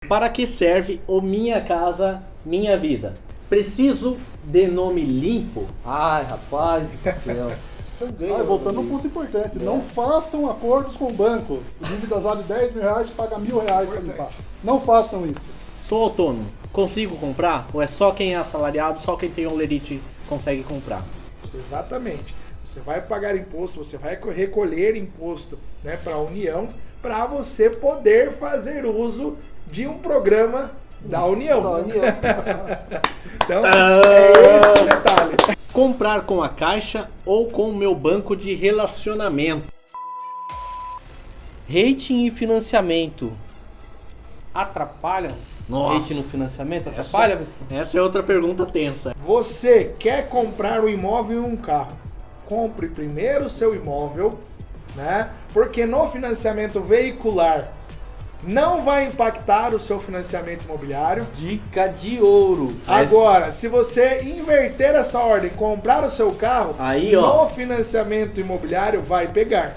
Para que serve o Minha Casa Minha Vida? Preciso de nome limpo? Ai, rapaz do céu. Voltando a um ponto importante, não façam acordos com o banco. Dívidas vale 10 mil reais, paga R$1.000 para limpar. Não façam isso. Sou autônomo, consigo comprar? Ou é só quem é assalariado, só quem tem olerite consegue comprar? Exatamente. Você vai pagar imposto, você vai recolher imposto, né, para a União, para você poder fazer uso de um programa da União. Da União. Então, é esse o detalhe. Comprar com a Caixa ou com o meu banco de relacionamento? Rating e financiamento atrapalham? Nossa. Rating no financiamento atrapalha, você? Essa é outra pergunta tensa. Você quer comprar um imóvel e um carro? Compre primeiro o seu imóvel, né? Porque no financiamento veicular não vai impactar o seu financiamento imobiliário. Dica de ouro. Agora, se você inverter essa ordem, comprar o seu carro, Aí, ó. no financiamento imobiliário vai pegar.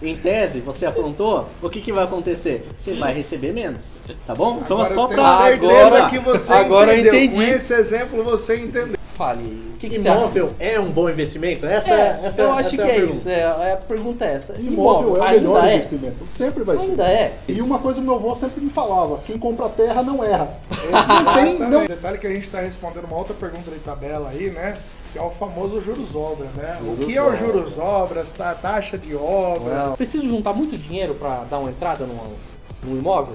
Em tese, você aprontou, o que vai acontecer? Você vai receber menos, tá bom? Então Agora é só eu tenho pra... certeza Agora- que você agora eu entendeu. entendi. Com esse exemplo você entendeu. Fale aí. O que você acha? Imóvel é um bom investimento? Eu acho que a é pergunta. isso. A pergunta é essa. Imóvel é o ainda melhor é? investimento. Sempre vai ser. Ainda é? E uma coisa que meu avô sempre me falava, quem compra terra não erra. Não tem, não. Detalhe que a gente está respondendo uma outra pergunta de tabela aí, né? Que é o famoso juros-obra, né? O Juros que é o obra. juros-obras, tá? Taxa de obra. Preciso juntar muito dinheiro para dar uma entrada num imóvel?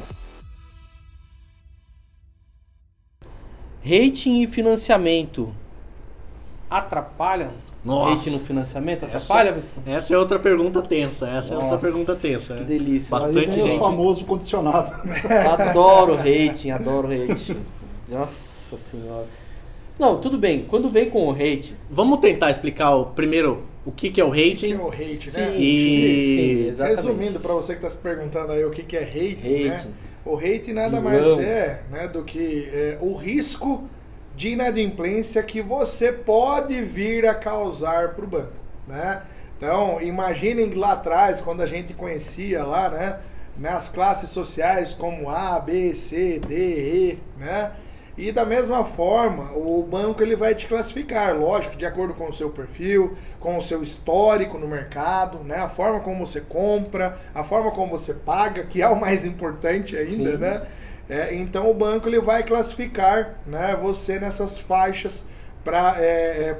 Rating e financiamento atrapalham? Nossa. Rating no financiamento atrapalha, você? Essa é outra pergunta tensa. Essa é outra Nossa, pergunta tensa. que delícia. Aí Bastante vem os gente. famosos condicionados. Adoro rating, adoro rating. Nossa senhora. Não, tudo bem. Quando vem com o rating, Vamos tentar explicar primeiro o que é o Que rating. é o hate, né? E- sim, exatamente. Resumindo, para você que está se perguntando aí o que é rating, né? Rating. O rating nada Vilão. mais é, né, do que o risco de inadimplência que você pode vir a causar para o banco, né? Então, imaginem lá atrás, quando a gente conhecia lá, né, as classes sociais como A, B, C, D, E, né? E da mesma forma, o banco ele vai te classificar, lógico, de acordo com o seu perfil, com o seu histórico no mercado, né? A forma como você compra, a forma como você paga, que é o mais importante ainda, Sim. né? Então o banco ele vai classificar, né, você nessas faixas para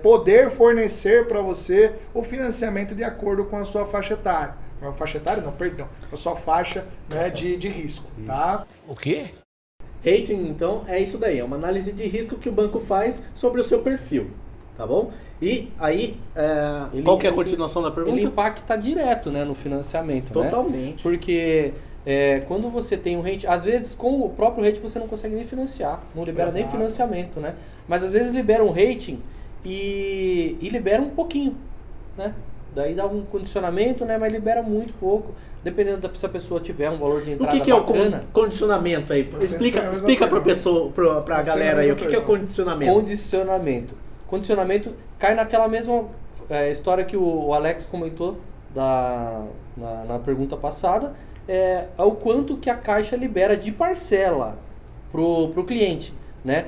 poder fornecer para você o financiamento de acordo com a sua faixa etária. Com a faixa etária? Não, perdão. Com a sua faixa, né, de risco, tá? O quê? Rating, então, é isso daí. É uma análise de risco que o banco faz sobre o seu perfil. Tá bom? E aí, qual que é a continuação da pergunta? ele impacta direto, né, no financiamento, né? Totalmente. Porque quando você tem um rating, às vezes com o próprio rating você não consegue nem financiar, não libera nem Exato. financiamento, né? Mas às vezes libera um rating e libera um pouquinho, né? Daí dá um condicionamento, né? Mas libera muito pouco, dependendo se a pessoa tiver um valor de O entrada que é o bacana. condicionamento aí? pensei a Explica mesma pra pergunta. pessoa, pra Pensei a galera aí, mesma o que é o pergunta. condicionamento? Condicionamento. Condicionamento cai naquela mesma história que o Alex comentou na pergunta passada. É o quanto que a Caixa libera de parcela pro cliente, né?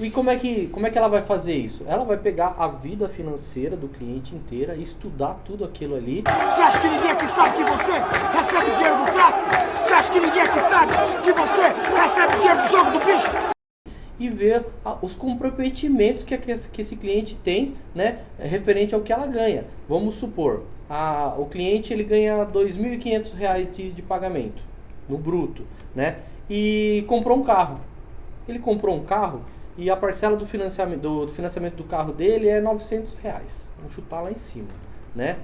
E como é que ela vai fazer isso? Ela vai pegar a vida financeira do cliente inteira, estudar tudo aquilo ali. Você acha que ninguém aqui sabe que você recebe dinheiro do tráfico? Você acha que ninguém aqui sabe que você recebe dinheiro do jogo do bicho? E ver os comprometimentos que esse cliente tem, né, referente ao que ela ganha. Vamos supor, o cliente ele ganha R$ 2.500 de pagamento no bruto, né, e comprou um carro. Ele comprou um carro e a parcela do financiamento do carro dele é R$ 900. Vamos chutar lá em cima, né?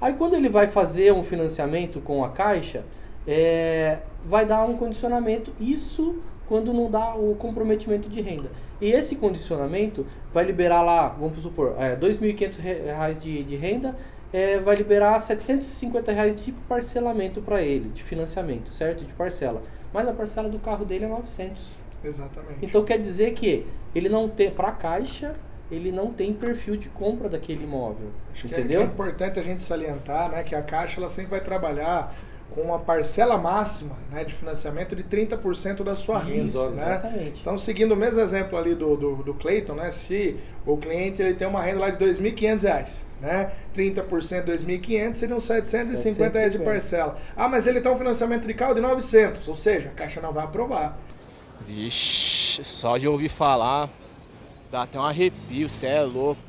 Aí quando ele vai fazer um financiamento com a Caixa, vai dar um condicionamento, isso quando não dá o comprometimento de renda. E esse condicionamento vai liberar lá, vamos supor, R$ 2.500 de renda, vai liberar R$ 750 de parcelamento para ele, de financiamento, certo? De parcela. Mas a parcela do carro dele é 900. Exatamente. Então quer dizer que ele não tem, para a Caixa, ele não tem perfil de compra daquele imóvel, Acho que entendeu? é importante a gente salientar, né, que a Caixa ela sempre vai trabalhar com uma parcela máxima, né, de financiamento de 30% da sua renda. Isso, Né? exatamente. Então, seguindo o mesmo exemplo ali do Cleiton, né, se o cliente ele tem uma renda lá de R$ 2.500, né, 30% de R$ 2.500 seriam R$ 750 de parcela. Ah, mas ele tem um financiamento de carro de 900, ou seja, a Caixa não vai aprovar. Vixe, só de ouvir falar, dá até um arrepio, cê é louco.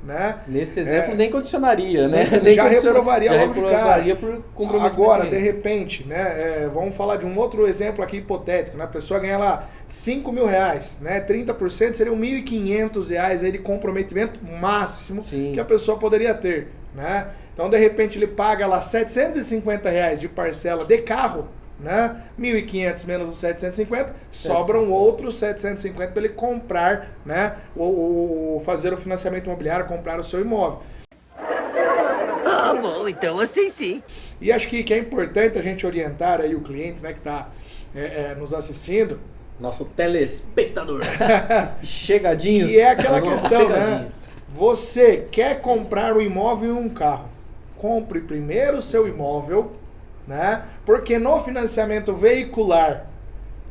Né? Nesse exemplo nem condicionaria, né? Nem Já reprovaria logo de cara. reprovaria por comprometimento. Agora, de repente, né, vamos falar de um outro exemplo aqui hipotético, né? A pessoa ganha lá R$5.000, né? 30% seriam R$1.500 aí de comprometimento máximo que a pessoa poderia ter, né? Então, de repente, ele paga lá R$750 de parcela de carro, né? 1.500 menos os 750, sobram outros 750 para ele comprar, né? Ou fazer o financiamento imobiliário, comprar o seu imóvel. Ah, bom, então assim sim. E acho que é importante a gente orientar aí o cliente, né, que está nos assistindo. Nosso telespectador. Chegadinhos. Que é aquela questão, né? chegadinhos. Você quer comprar um imóvel e um carro. Compre primeiro o seu imóvel, né? Porque no financiamento veicular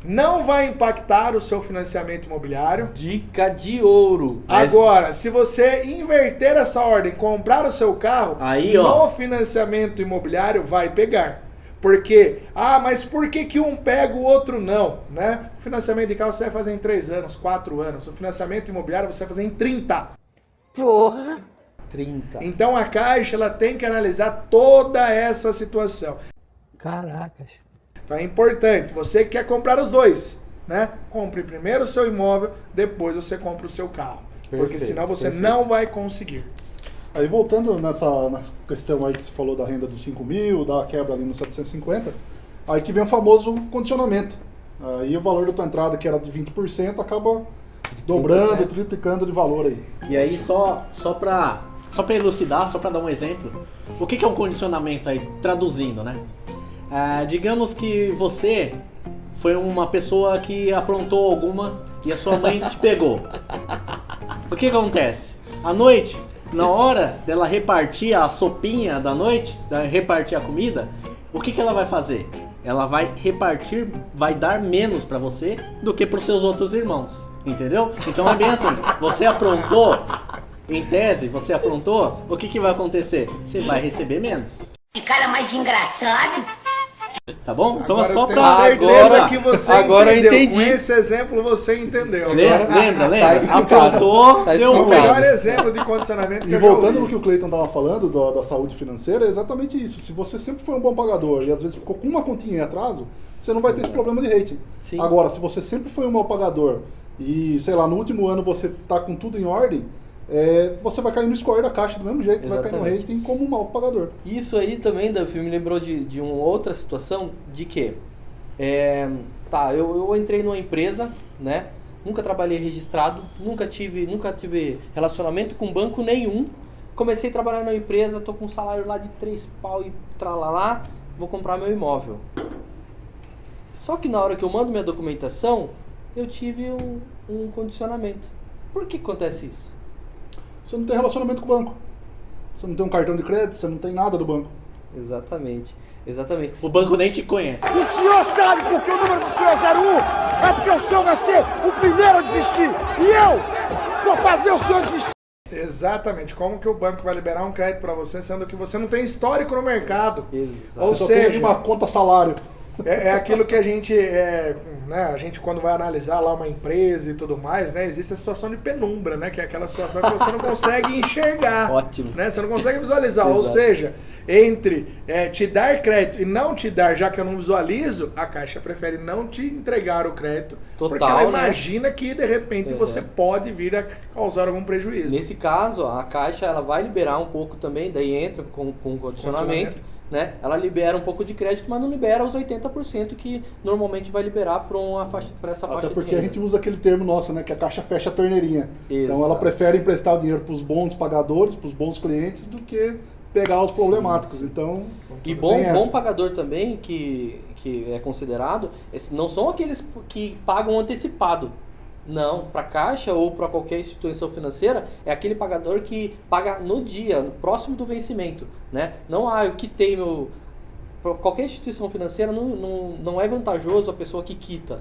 não vai impactar o seu financiamento imobiliário. Dica de ouro. Agora, se você inverter essa ordem, comprar o seu carro, Aí, no financiamento imobiliário vai pegar. Porque, mas por que um pega o outro não? Né? O financiamento de carro você vai fazer em 3 anos, 4 anos. O financiamento imobiliário você vai fazer em 30. Porra! 30. Então a Caixa ela tem que analisar toda essa situação. Caracas. Então é importante, você que quer comprar os dois, né? Compre primeiro o seu imóvel, depois você compra o seu carro. Porque senão você não vai conseguir. Aí voltando nessa questão aí que você falou da renda dos 5.000, da quebra ali no 750, aí que vem o famoso condicionamento. Aí o valor da tua entrada, que era de 20%, acaba dobrando, triplicando de valor aí. E aí só pra elucidar, só pra dar um exemplo, o que é um condicionamento aí, traduzindo, né? Digamos que você foi uma pessoa que aprontou alguma e a sua mãe te pegou. O que acontece? À noite, na hora dela repartir a sopinha da noite, repartir a comida, o que ela vai fazer? Ela vai repartir, vai dar menos pra você do que pros seus outros irmãos, entendeu? Então é bem assim, você aprontou, em tese, você aprontou, o que vai acontecer? Você vai receber menos. Que cara mais engraçado. Tá bom? Então Agora é só eu tenho pra... certeza que você agora eu entendeu. entendi. Com esse exemplo você entendeu. Lembra? Tá explicado. Aprontou, Tá deu O explicado. melhor exemplo de condicionamento que E eu já voltando ouvi. no que o Cleiton estava falando da saúde financeira, é exatamente isso. Se você sempre foi um bom pagador e às vezes ficou com uma continha em atraso, você não vai ter esse problema de rating. Sim. Agora, se você sempre foi um mau pagador e, sei lá, no último ano você tá com tudo em ordem, você vai cair no score da Caixa do mesmo jeito, vai cair no Exatamente. rating como um mau pagador. Isso aí também, Duff, me lembrou de uma outra situação de que eu entrei numa empresa, né? Nunca trabalhei registrado, nunca tive relacionamento com banco nenhum. Comecei a trabalhar numa empresa, tô com um salário lá de 3 pau e tralalá, vou comprar meu imóvel. Só que na hora que eu mando minha documentação, eu tive um condicionamento. Por que acontece isso? Você não tem relacionamento com o banco. Você não tem um cartão de crédito, você não tem nada do banco. Exatamente. O banco nem te conhece. O senhor sabe porque o número do senhor é 01? É porque o senhor vai ser o primeiro a desistir. E eu vou fazer o senhor desistir. Exatamente. Como que o banco vai liberar um crédito para você, sendo que você não tem histórico no mercado? Exato. Ou Você só tem seja, ali uma conta salário. é aquilo que a gente, né, a gente quando vai analisar lá uma empresa e tudo mais, né, existe a situação de penumbra, né, que é aquela situação que você não consegue enxergar. Ótimo. Né, você não consegue visualizar. Ou Exato. seja, entre te dar crédito e não te dar, já que eu não visualizo, a Caixa prefere não te entregar o crédito, porque Total, ela né? imagina que de repente você pode vir a causar algum prejuízo. Nesse caso, a Caixa ela vai liberar um pouco também, daí entra com condicionamento, né? Ela libera um pouco de crédito, mas não libera os 80% que normalmente vai liberar para essa faixa Até porque de a renda. gente usa aquele termo nosso, né? Que a Caixa fecha a torneirinha. Então ela Exato. prefere emprestar o dinheiro para os bons pagadores, para os bons clientes, do que pegar os problemáticos. Então, E sem bom essa. pagador também, que é considerado, não são aqueles que pagam antecipado. Não, para Caixa ou para qualquer instituição financeira, é aquele pagador que paga no dia, próximo do vencimento, né? Não, eu quitei meu... para qualquer instituição financeira não é vantajoso a pessoa que quita.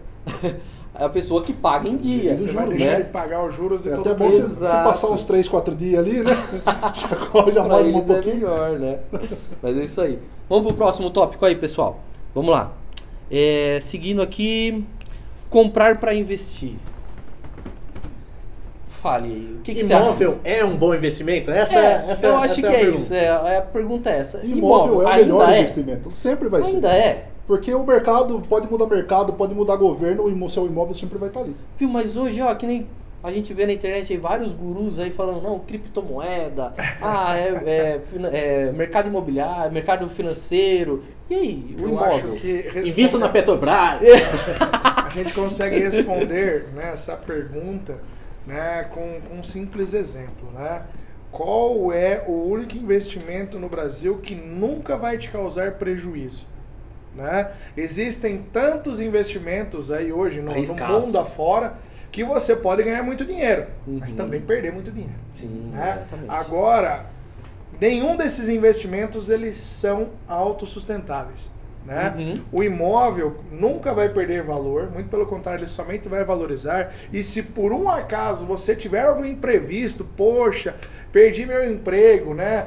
É a pessoa que paga em dia. Você vai juros, deixar né? de pagar os juros e É todo até bom mês. se passar uns 3, 4 dias ali, né? já Pra vale um eles é pouquinho. melhor, né? Mas é isso aí. Vamos pro próximo tópico aí, pessoal. Vamos lá. Seguindo aqui, comprar para investir. Fale aí. O que você acha? Imóvel é um bom investimento? Eu acho que a é pergunta. isso. A pergunta é essa. Imóvel é o melhor ainda investimento. Sempre vai Ainda ser. é. Porque o mercado, pode mudar governo, o seu imóvel sempre vai estar ali. Viu, mas hoje, ó, que nem a gente vê na internet aí vários gurus aí falando, não, criptomoeda, mercado imobiliário, mercado financeiro. E aí, o Eu imóvel? acho que Invista na Petrobras. a gente consegue responder, né, essa pergunta, né, com um simples exemplo, né? Qual é o único investimento no Brasil que nunca vai te causar prejuízo? Né? Existem tantos investimentos aí hoje no Arriscados. mundo afora que você pode ganhar muito dinheiro, mas Uhum. também perder muito dinheiro. Sim, Né? exatamente. Agora, nenhum desses investimentos eles são autossustentáveis. Né? Uhum. O imóvel nunca vai perder valor, muito pelo contrário, ele somente vai valorizar. E se por um acaso você tiver algum imprevisto, poxa, perdi meu emprego, né?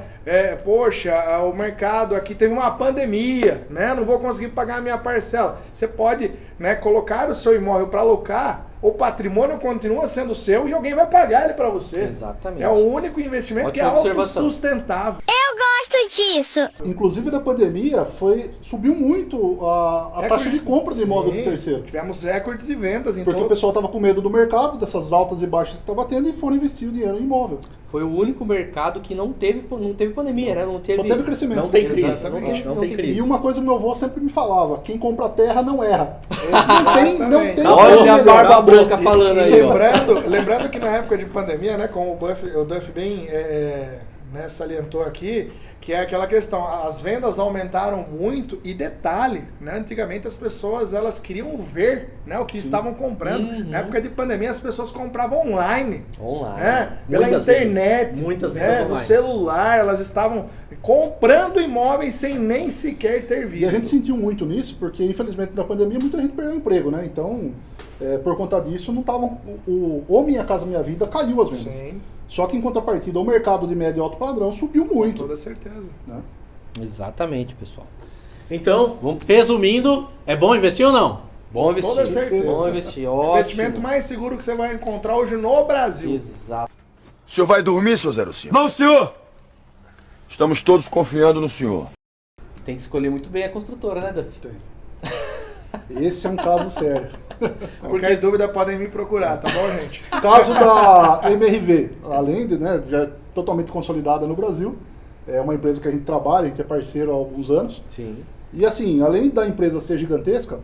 Poxa, o mercado aqui teve uma pandemia, né? Não vou conseguir pagar a minha parcela. Você pode, né, colocar o seu imóvel para alocar, o patrimônio continua sendo seu e alguém vai pagar ele para você. Exatamente. É o único investimento que é Ótima observação. autossustentável. Gosto disso. Inclusive na pandemia subiu muito a taxa de compra de imóvel do Sim, terceiro. Tivemos recordes de vendas em Porque o todos. pessoal estava com medo do mercado, dessas altas e baixas que estava tendo, e foram investir o dinheiro em imóvel. Foi o único mercado que não teve pandemia, né? Não teve, Só teve crescimento. Não tem crise. Exatamente. Não tem crise. E uma coisa que meu avô sempre me falava: quem compra terra não erra. Não tem Olha coisa a melhor. barba branca falando aí, ó. Lembrando que na época de pandemia, né, como o Duff bem né, salientou aqui, que é aquela questão, as vendas aumentaram muito e detalhe, né, antigamente as pessoas elas queriam ver, né, o que estavam comprando. Uhum. Na época de pandemia as pessoas compravam online. Online. Né, pela Muitas internet, vezes. Muitas né, vezes no online. celular, elas estavam comprando imóveis sem nem sequer ter visto. E a gente sentiu muito nisso, porque infelizmente na pandemia muita gente perdeu o emprego, né? Então, por conta disso, não tava, o Minha Casa Minha Vida caiu as vendas. Sim, Só que em contrapartida, o mercado de médio e alto padrão subiu com muito. toda certeza. Né? Exatamente, pessoal. Então, resumindo, é bom investir ou não? Bom investir. Toda certeza. Bom investir. O Ótimo. investimento mais seguro que você vai encontrar hoje no Brasil. Exato. O senhor vai dormir, seu 05? Não, senhor! Estamos todos confiando no senhor. Tem que escolher muito bem a construtora, né, Duff? Esse é um caso sério. Qualquer dúvida podem me procurar, tá bom, gente? Caso da MRV, além de, né, já é totalmente consolidada no Brasil, é uma empresa que a gente trabalha, a gente é parceiro há alguns anos. Sim. E assim, além da empresa ser gigantesca,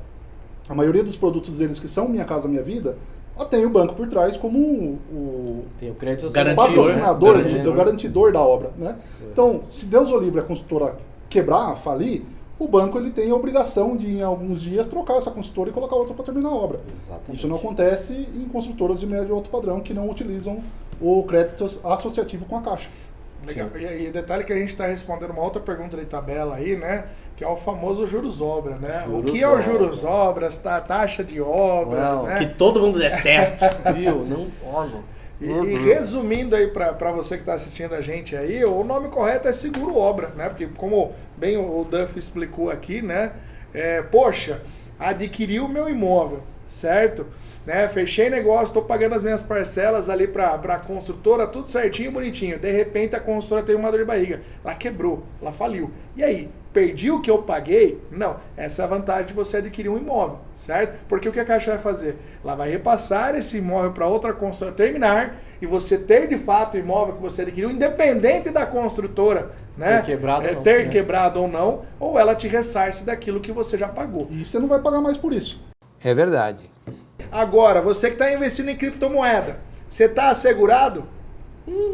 a maioria dos produtos deles que são Minha Casa Minha Vida, ela tem o banco por trás como o Tem o crédito Garantido, patrocinador, né? vamos dizer, o garantidor da obra. Né? Então, se Deus o livre a construtora quebrar, falir, o banco ele tem a obrigação de, em alguns dias, trocar essa construtora e colocar outra para terminar a obra. Exatamente. Isso não acontece em construtoras de médio e alto padrão que não utilizam o crédito associativo com a Caixa. Legal. E detalhe que a gente está respondendo uma outra pergunta de tabela aí, né? Que é o famoso juros obra, né? Juros o que é o obra. juros obras, taxa de obras, Não, né? Que todo mundo detesta. Viu? Não, olha. E resumindo aí para você que está assistindo a gente aí, o nome correto é seguro obra, né? Porque como bem o Duff explicou aqui, né? Poxa, adquiri o meu imóvel, certo? Né? Fechei negócio, estou pagando as minhas parcelas ali para a construtora, tudo certinho, bonitinho. De repente a construtora teve uma dor de barriga, ela quebrou, ela faliu. E aí? Perdi o que eu paguei? Não. Essa é a vantagem de você adquirir um imóvel, certo? Porque o que a Caixa vai fazer? Ela vai repassar esse imóvel para outra construtora terminar e você ter de fato o imóvel que você adquiriu, independente da construtora, né? Ter quebrado ou não, ter né? quebrado ou não, ou ela te ressarce daquilo que você já pagou. E você não vai pagar mais por isso. É verdade. Agora, você que está investindo em criptomoeda, você está assegurado?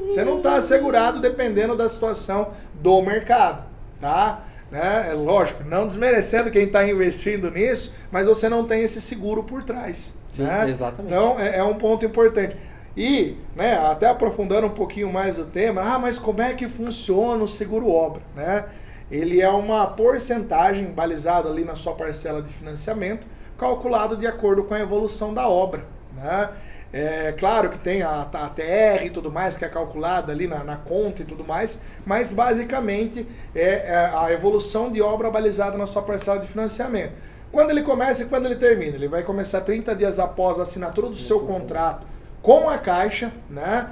Você não está assegurado dependendo da situação do mercado, tá? Né? É lógico, não desmerecendo quem está investindo nisso, mas você não tem esse seguro por trás. Sim, né? exatamente. Então, é um ponto importante. E, né, até aprofundando um pouquinho mais o tema, mas como é que funciona o seguro obra, né? ele é uma porcentagem balizada ali na sua parcela de financiamento, calculado de acordo com a evolução da obra, né? É claro que tem a TR e tudo mais, que é calculada ali na conta e tudo mais, mas basicamente é a evolução de obra balizada na sua parcela de financiamento. Quando ele começa e quando ele termina? Ele vai começar 30 dias após a assinatura do seu contrato com a Caixa, né?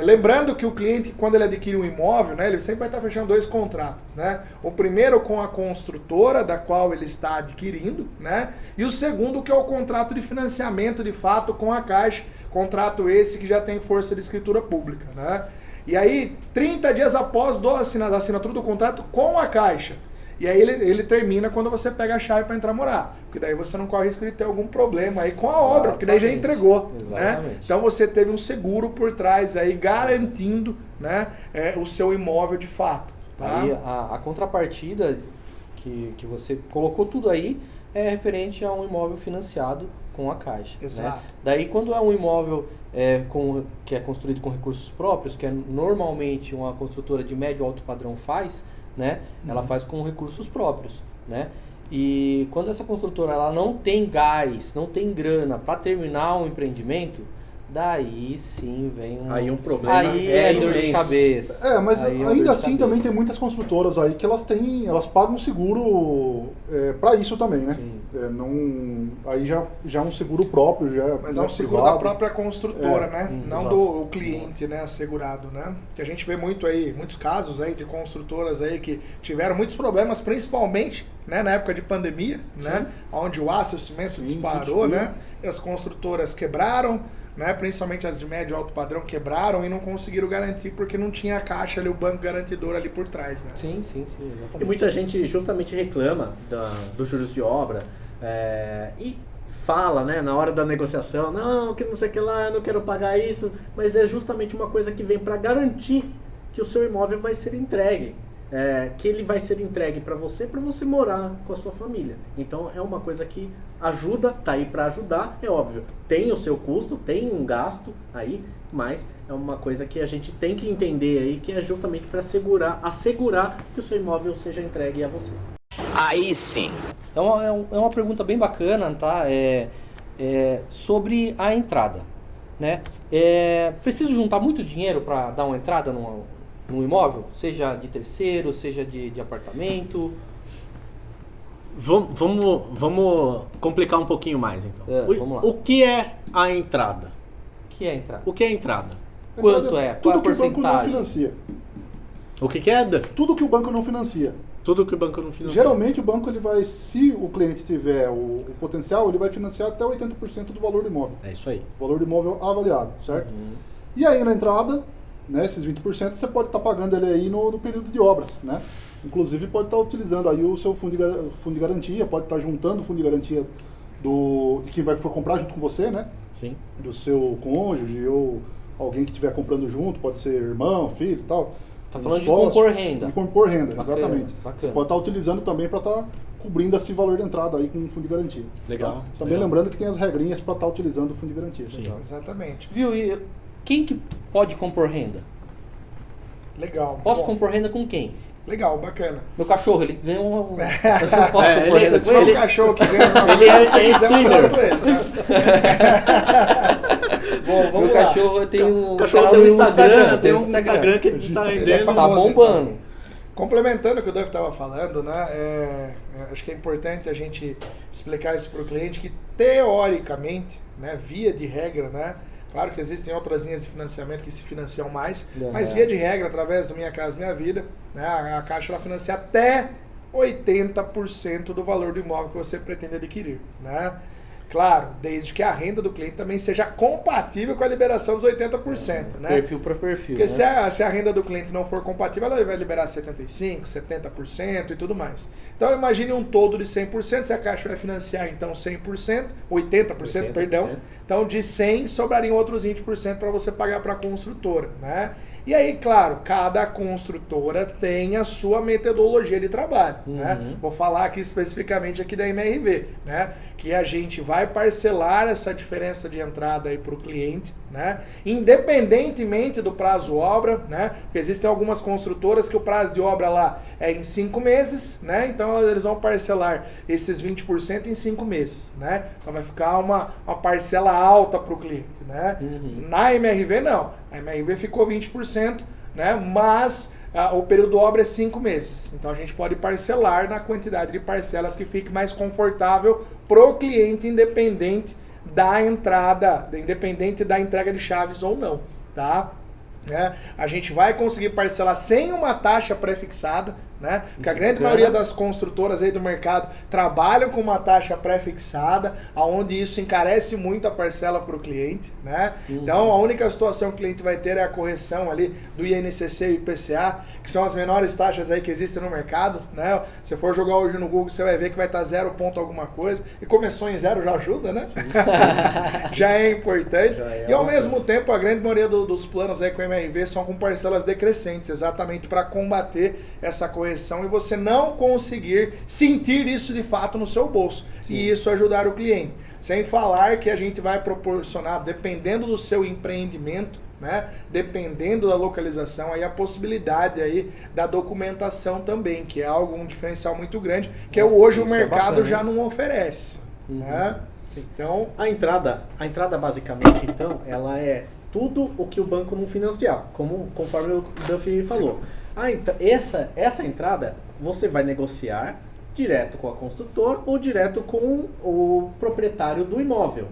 Lembrando que o cliente, quando ele adquire um imóvel, né, ele sempre vai estar fechando 2 contratos, né? O primeiro com a construtora da qual ele está adquirindo, né? E o segundo que é o contrato de financiamento de fato com a Caixa, contrato esse que já tem força de escritura pública, né? E aí, 30 dias após da assinatura do contrato com a Caixa, e aí ele termina quando você pega a chave para entrar morar. Porque daí você não corre risco de ter algum problema aí com a obra, porque daí já entregou. Né? Então você teve um seguro por trás aí garantindo, né, o seu imóvel de fato. Tá? Aí a contrapartida que você colocou tudo aí é referente a um imóvel financiado com a Caixa. Exato. Né? Daí quando é um imóvel que é construído com recursos próprios, que é normalmente uma construtora de médio e alto padrão faz, né? Ela faz com recursos próprios, né? E quando essa construtora ela não tem gás, não tem grana para terminar um empreendimento, daí sim vem um problema. Aí é dor de cabeça. Mas aí ainda assim também tem muitas construtoras aí que elas pagam seguro para isso também, né? Aí já é um seguro próprio, mas é um seguro privado. da própria construtora, né? Não exato. do cliente, né, assegurado, né? Que a gente vê muitos casos aí de construtoras aí que tiveram muitos problemas, principalmente, né, na época de pandemia, né? Onde o aço e o cimento disparou, né? E as construtoras quebraram, né, principalmente as de médio e alto padrão quebraram e não conseguiram garantir porque não tinha a Caixa ali, o banco garantidor ali por trás, né? Sim, exatamente. E muita gente justamente reclama dos juros de obra e fala, né, na hora da negociação, não, que não sei o que lá, eu não quero pagar isso, mas é justamente uma coisa que vem para garantir que o seu imóvel vai ser entregue. Que ele vai ser entregue para você morar com a sua família. Então é uma coisa que ajuda, tá aí para ajudar, é óbvio. Tem o seu custo, tem um gasto aí, mas é uma coisa que a gente tem que entender aí, que é justamente para assegurar que o seu imóvel seja entregue a você. Aí sim. Então é uma pergunta bem bacana, tá? Sobre a entrada, né? Preciso juntar muito dinheiro para dar uma entrada num imóvel, seja de terceiro, seja de apartamento? Vamos complicar um pouquinho mais, então. Vamos lá. O que é a entrada? O que é a entrada? O que é a entrada? Quanto é? Qual é a Tudo que o banco não porcentagem? financia. O que é? Tudo que o banco não financia. Tudo que o banco não financia. Geralmente o banco, ele vai, se o cliente tiver o potencial, ele vai financiar até 80% do valor do imóvel. É isso aí. O valor do imóvel avaliado, certo? E aí na entrada, né, esses 20% você pode estar pagando ele aí no período de obras, né? Inclusive pode estar utilizando aí o seu fundo de garantia, pode estar juntando o fundo de garantia de quem for comprar junto com você, né? Sim. Do seu cônjuge ou alguém que estiver comprando junto, pode ser irmão, filho e tal. Tá falando de compor renda. De compor renda, Bacana, exatamente. bacana. Você pode estar utilizando também para estar cobrindo esse valor de entrada aí com o fundo de garantia. Legal. Tá? Também legal. lembrando que tem as regrinhas para estar utilizando o fundo de garantia. Sim. Tá? Exatamente. Viu? E quem que pode compor renda? Legal. Posso Bom, compor renda com quem? Legal, bacana. Meu cachorro, ele ganha um... Eu posso compor ele- renda Se com for um ele? cachorro que ganha uma Ele é se quiser, eu streamer. adoto ele, tá? Bom, vamos Meu lá. cachorro tem um O cachorro canal tem um no Instagram, tem um Instagram que tá Ele é rendendo. Tá famoso, bombando. então. Complementando o que o Duff estava falando, né, acho que é importante a gente explicar isso para o cliente que, teoricamente, né, via de regra, né, claro que existem outras linhas de financiamento que se financiam mais, mas via de regra, através do Minha Casa Minha Vida, né, a Caixa ela financia até 80% do valor do imóvel que você pretende adquirir, né? Claro, desde que a renda do cliente também seja compatível com a liberação dos 80%, né? Perfil para perfil, Porque né? se a renda do cliente não for compatível, ela vai liberar 75%, 70% e tudo mais. Então imagine um todo de 100%, se a Caixa vai financiar então 100%, 80%, perdão. Então de 100 sobrariam outros 20% para você pagar para a construtora, né? E aí, claro, cada construtora tem a sua metodologia de trabalho, né? Vou falar aqui especificamente aqui da MRV, né? que a gente vai parcelar essa diferença de entrada aí para o cliente, né? Independentemente do prazo obra, né? Porque existem algumas construtoras que o prazo de obra lá é em 5 meses, né? Então eles vão parcelar esses 20% em 5 meses, né? Então vai ficar uma parcela alta para o cliente, né? Na MRV não, a MRV ficou 20%, né? Mas o período de obra é 5 meses. Então a gente pode parcelar na quantidade de parcelas que fique mais confortável pro cliente, independente da entrada, independente da entrega de chaves ou não, tá? A gente vai conseguir parcelar sem uma taxa pré-fixada, né? Porque a grande maioria das construtoras aí do mercado trabalham com uma taxa pré-fixada, onde isso encarece muito a parcela para o cliente, né? Então a única situação que o cliente vai ter é a correção ali do INCC e IPCA, que são as menores taxas aí que existem no mercado, né? Se for jogar hoje no Google, você vai ver que vai estar 0 ponto alguma coisa, e começou em 0 já ajuda, né? Já é importante. E ao mesmo tempo, a grande maioria dos planos aí com MRV são com parcelas decrescentes, exatamente para combater essa correção e você não conseguir sentir isso de fato no seu bolso. Sim. E isso ajudar o cliente. Sem falar que a gente vai proporcionar, dependendo do seu empreendimento, né, dependendo da localização, aí a possibilidade aí da documentação também, que é um diferencial muito grande, que hoje o mercado já não oferece. Né? Então, a entrada basicamente, então, ela é tudo o que o banco não financiar, conforme o Duffy falou. Essa entrada você vai negociar direto com a construtora ou direto com o proprietário do imóvel.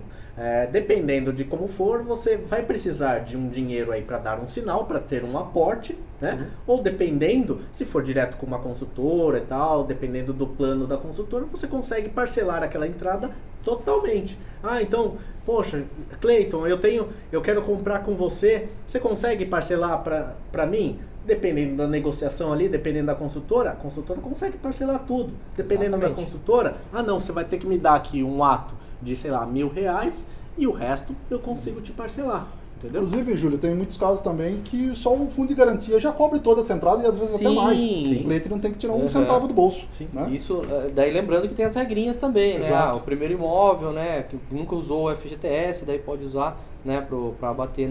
Dependendo de como for, você vai precisar de um dinheiro aí para dar um sinal, para ter um aporte, né? Ou dependendo, se for direto com uma construtora e tal, dependendo do plano da construtora, você consegue parcelar aquela entrada totalmente. Então, poxa, Cleiton, eu quero comprar com você, você consegue parcelar para mim? Dependendo da negociação ali, dependendo da construtora, a construtora consegue parcelar tudo. Dependendo da construtora, não, você vai ter que me dar aqui um ato de, sei lá, R$1.000 e o resto eu consigo te parcelar. Entendeu? Inclusive, Júlio, tem muitos casos também que só o fundo de garantia já cobre toda essa entrada e às vezes até mais. O cliente não tem que tirar um centavo do bolso. Né? Isso, daí lembrando que tem as regrinhas também, né? O primeiro imóvel, né, que nunca usou o FGTS, daí pode usar, né, para bater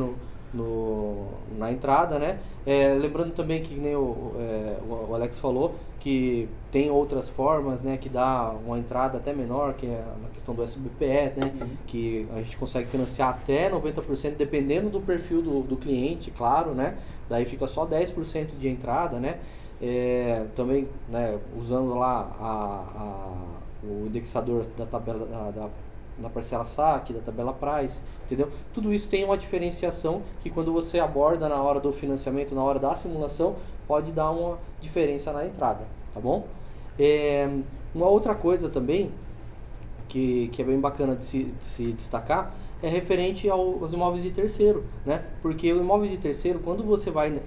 na entrada, né? Lembrando também que nem o Alex falou, que tem outras formas, né, que dá uma entrada até menor, que é na questão do SBPE, né, que a gente consegue financiar até 90%, dependendo do perfil do cliente, claro, né, daí fica só 10% de entrada, né, também, né, usando lá o indexador da tabela da parcela saque, da tabela price, entendeu? Tudo isso tem uma diferenciação que quando você aborda na hora do financiamento, na hora da simulação, pode dar uma diferença na entrada, tá bom? Uma outra coisa também que é bem bacana de se destacar é referente aos imóveis de terceiro, né? Porque o imóvel de terceiro, quando você vai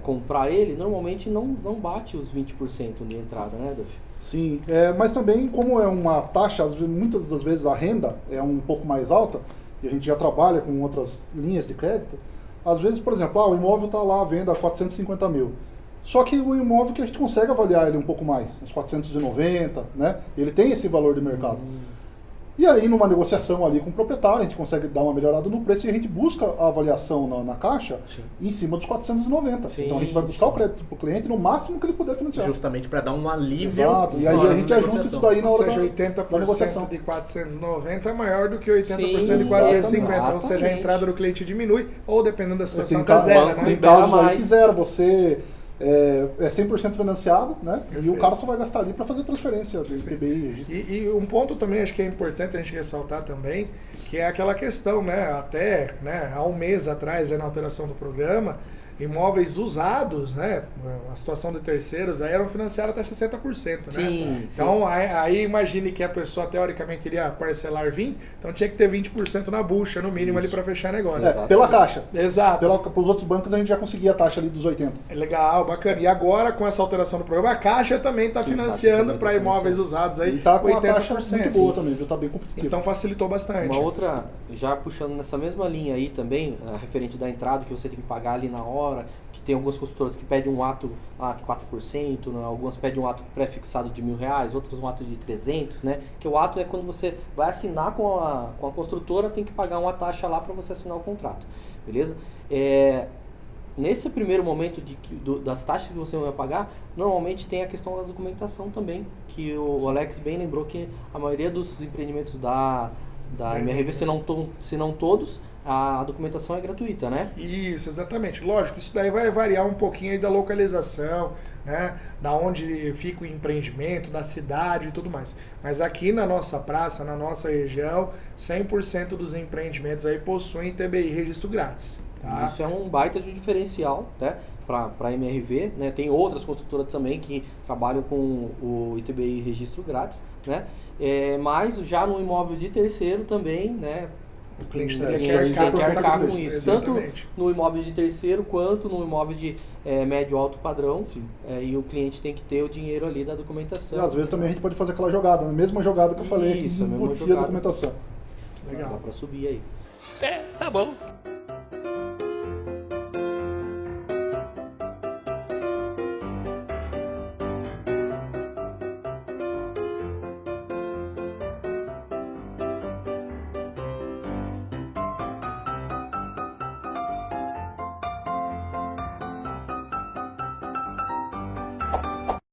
comprar ele, normalmente não bate os 20% de entrada, né, Duff? Sim, mas também como é uma taxa, muitas das vezes a renda é um pouco mais alta, e a gente já trabalha com outras linhas de crédito, às vezes, por exemplo, o imóvel está lá à venda a 450 mil, só que o imóvel que a gente consegue avaliar ele um pouco mais, uns 490, né? Ele tem esse valor de mercado. E aí, numa negociação ali com o proprietário, a gente consegue dar uma melhorada no preço e a gente busca a avaliação na caixa em cima dos 490. Então a gente vai buscar o crédito para o cliente no máximo que ele puder financiar. Justamente para dar um alívio. Exato. E aí a gente ajusta isso daí na hora da negociação. Ou seja, 80% de 490 é maior do que 80% de 450. Ou seja, a entrada do cliente diminui, ou dependendo da situação, está zero, né? Tem casos aí que zero. Você é 100% financiado, né? Perfeito. E o cara só vai gastar ali para fazer transferência de TBI, registro. E um ponto também acho que é importante a gente ressaltar também, que é aquela questão, né? Até há um mês atrás, na alteração do programa, imóveis usados, né? A situação de terceiros, aí eram financiados até 60%, né? Sim, então, aí imagine que a pessoa teoricamente iria parcelar 20%, então tinha que ter 20% na bucha, no mínimo, ali para fechar negócio. Pela caixa. Exato. Pelos outros bancos a gente já conseguia a taxa ali dos 80%. Legal, bacana. E agora, com essa alteração do programa, a Caixa também está financiando para imóveis usados aí. E está com 80%. Uma taxa muito boa também, viu? Está bem competitivo. Então facilitou bastante. Uma outra, já puxando nessa mesma linha aí também, referente da entrada, que você tem que pagar ali na hora, hora, que tem algumas construtoras que pedem um ato de 4%, né? Algumas pedem um ato pré-fixado de R$1.000, outras um ato de 300, né? Que o ato é quando você vai assinar com a construtora, tem que pagar uma taxa lá para você assinar o contrato, beleza? Nesse primeiro momento das taxas que você vai pagar, normalmente tem a questão da documentação também, que o Alex bem lembrou que a maioria dos empreendimentos da MRV, se não todos, a documentação é gratuita, né? Isso, exatamente. Lógico, isso daí vai variar um pouquinho aí da localização, né? Da onde fica o empreendimento, da cidade e tudo mais. Mas aqui na nossa praça, na nossa região, 100% dos empreendimentos aí possuem TBI registro grátis. Tá? Isso é um baita de diferencial, né? Para a MRV, né? Tem outras construtoras também que trabalham com o ITBI registro grátis, né? Mas já no imóvel de terceiro também, né? O cliente tem tem que arcar com isso, tanto exatamente. no imóvel de terceiro quanto no imóvel de médio alto padrão. E o cliente tem que ter o dinheiro ali da documentação. E às vezes também a gente pode fazer aquela jogada, a mesma jogada que eu falei, Isso, a que mesma embutia a jogada. documentação. Legal. Dá para subir aí. Tá bom.